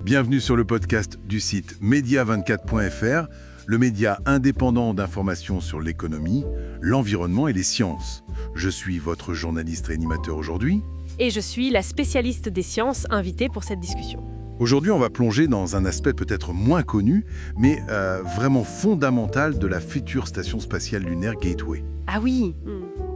Bienvenue sur le podcast du site media24.fr, le média indépendant d'information sur l'économie, l'environnement et les sciences. Je suis votre journaliste et animateur aujourd'hui. Et je suis la spécialiste des sciences invitée pour cette discussion. Aujourd'hui, on va plonger dans un aspect peut-être moins connu, mais vraiment fondamental de la future station spatiale lunaire Gateway. Ah oui.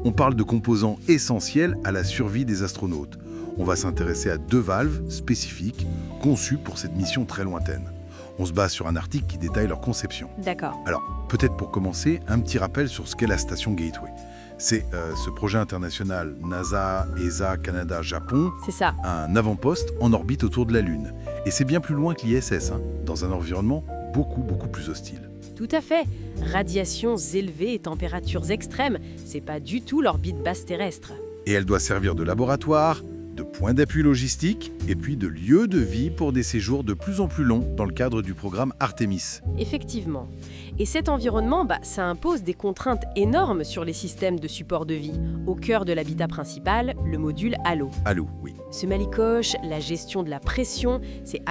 On parle de composants essentiels à la survie des astronautes. On va s'intéresser à 2 valves spécifiques conçues pour cette mission très lointaine. On se base sur un article qui détaille leur conception. D'accord. Alors, peut-être pour commencer, un petit rappel sur ce qu'est la station Gateway. C'est ce projet international NASA, ESA, Canada, Japon, C'est ça. un avant-poste en orbite autour de la Lune. Et c'est bien plus loin que l'ISS, dans un environnement beaucoup plus hostile. Tout à fait. Radiations élevées et températures extrêmes, c'est pas du tout l'orbite basse terrestre. Et elle doit servir de laboratoire, de point d'appui logistique et puis de lieu de vie pour des séjours de plus en plus longs dans le cadre du programme Artemis. Effectivement. Et cet environnement, ça impose des contraintes énormes sur les systèmes de support de vie. Au cœur de l'habitat principal, le module Halo. Halo, oui. Ce malicoche, la gestion de la pression, c'est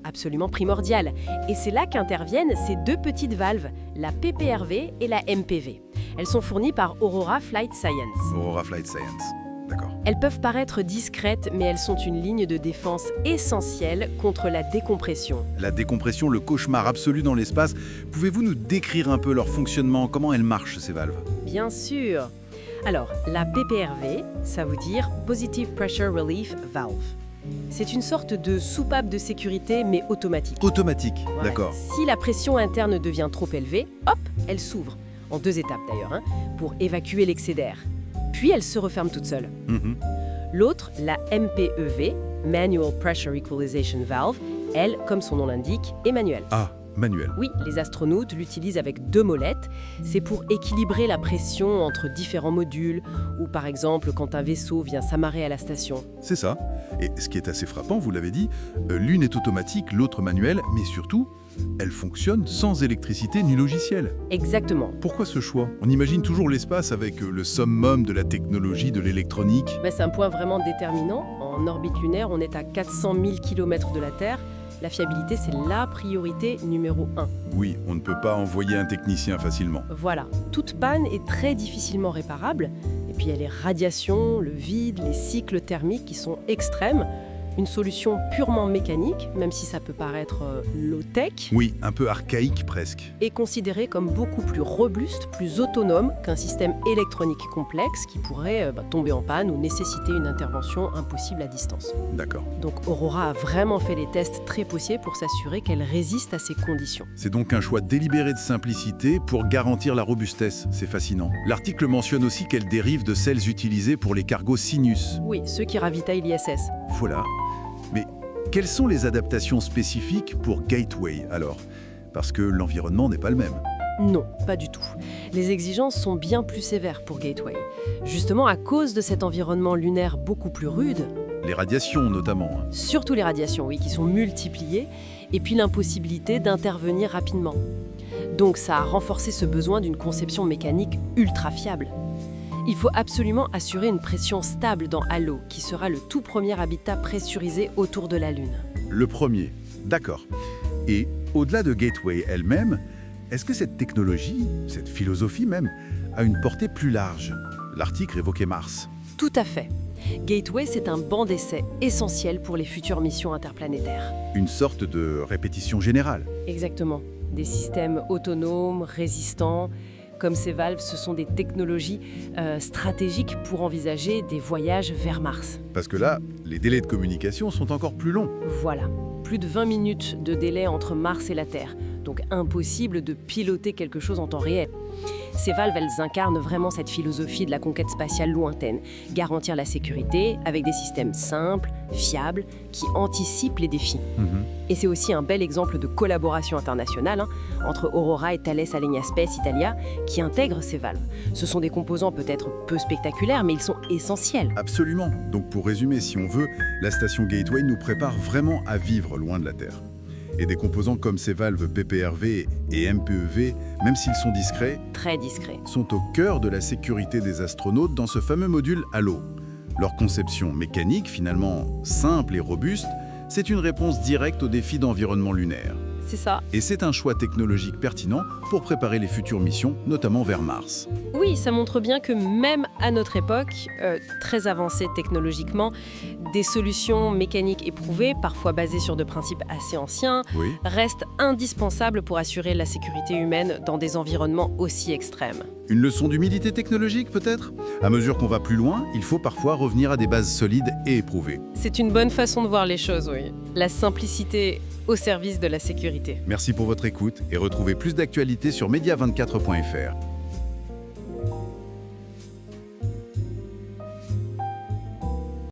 absolument primordial. Et c'est là qu'interviennent ces 2 petites valves, la PPRV et la MPV. Elles sont fournies par Aurora Flight Science. Aurora Flight Science, d'accord. Elles peuvent paraître discrètes, mais elles sont une ligne de défense essentielle contre la décompression. La décompression, le cauchemar absolu dans l'espace. Pouvez-vous nous décrire un peu leur fonctionnement, comment elles marchent ces valves? Bien sûr. Alors, la PPRV, ça veut dire Positive Pressure Relief Valve. C'est une sorte de soupape de sécurité, mais automatique. Automatique, Ouais. d'accord. Si la pression interne devient trop élevée, hop, elle s'ouvre, en 2 étapes d'ailleurs, pour évacuer l'excès d'air. Puis elle se referme toute seule. Mhm. L'autre, la MPEV, Manual Pressure Equalization Valve, elle, comme son nom l'indique, est manuelle. Ah, manuel. Oui, les astronautes l'utilisent avec 2 molettes. C'est pour équilibrer la pression entre différents modules, ou par exemple quand un vaisseau vient s'amarrer à la station. C'est ça. Et ce qui est assez frappant, vous l'avez dit, l'une est automatique, l'autre manuelle, mais surtout, elle fonctionne sans électricité ni logiciel. Exactement. Pourquoi ce choix? On imagine toujours l'espace avec le summum de la technologie, de l'électronique. C'est un point vraiment déterminant. En orbite lunaire, on est à 400 000 km de la Terre. La fiabilité, c'est la priorité numéro 1. Oui, on ne peut pas envoyer un technicien facilement. Voilà, toute panne est très difficilement réparable. Et puis il y a les radiations, le vide, les cycles thermiques qui sont extrêmes. Une solution purement mécanique, même si ça peut paraître low-tech, Oui, un peu archaïque presque. est considérée comme beaucoup plus robuste, plus autonome qu'un système électronique complexe qui pourrait tomber en panne ou nécessiter une intervention impossible à distance. D'accord. Donc Aurora a vraiment fait les tests très poussés pour s'assurer qu'elle résiste à ces conditions. C'est donc un choix délibéré de simplicité pour garantir la robustesse. C'est fascinant. L'article mentionne aussi qu'elle dérive de celles utilisées pour les cargos Sinus. Oui, ceux qui ravitaillent l'ISS. Voilà. Mais quelles sont les adaptations spécifiques pour Gateway alors? Parce que l'environnement n'est pas le même. Non, pas du tout. Les exigences sont bien plus sévères pour Gateway. Justement à cause de cet environnement lunaire beaucoup plus rude, Les radiations notamment. surtout les radiations, oui, qui sont multipliées, et puis l'impossibilité d'intervenir rapidement. Donc ça a renforcé ce besoin d'une conception mécanique ultra fiable. Il faut absolument assurer une pression stable dans Halo, qui sera le tout premier habitat pressurisé autour de la Lune. Le premier. D'accord. Et au-delà de Gateway elle-même, est-ce que cette technologie, cette philosophie même, a une portée plus large? L'article évoquait Mars. Tout à fait. Gateway, c'est un banc d'essai essentiel pour les futures missions interplanétaires. Une sorte de répétition générale. Exactement. Des systèmes autonomes, résistants. Comme ces valves, ce sont des technologies stratégiques pour envisager des voyages vers Mars. Parce que là, les délais de communication sont encore plus longs. Voilà. Plus de 20 minutes de délai entre Mars et la Terre. Donc impossible de piloter quelque chose en temps réel. Ces valves, elles incarnent vraiment cette philosophie de la conquête spatiale lointaine. Garantir la sécurité avec des systèmes simples, fiables, qui anticipent les défis. Et c'est aussi un bel exemple de collaboration internationale entre Aurora et Thales Alenia Space Italia qui intègrent ces valves. Ce sont des composants peut-être peu spectaculaires, mais ils sont essentiels. Absolument. Donc pour résumer, si on veut, la station Gateway nous prépare vraiment à vivre loin de la Terre. Et des composants comme ces valves PPRV et MPEV, même s'ils sont discrets, Très discrets. sont au cœur de la sécurité des astronautes dans ce fameux module Halo. Leur conception mécanique, finalement simple et robuste, c'est une réponse directe aux défis d'environnement lunaire. C'est ça. Et c'est un choix technologique pertinent pour préparer les futures missions, notamment vers Mars. Oui, ça montre bien que même à notre époque, très avancée technologiquement, des solutions mécaniques éprouvées, parfois basées sur de principes assez anciens, Oui. restent indispensables pour assurer la sécurité humaine dans des environnements aussi extrêmes. Une leçon d'humilité technologique, peut-être? À mesure qu'on va plus loin, il faut parfois revenir à des bases solides et éprouvées. C'est une bonne façon de voir les choses, oui. La simplicité au service de la sécurité. Merci pour votre écoute et retrouvez plus d'actualités sur media24.fr.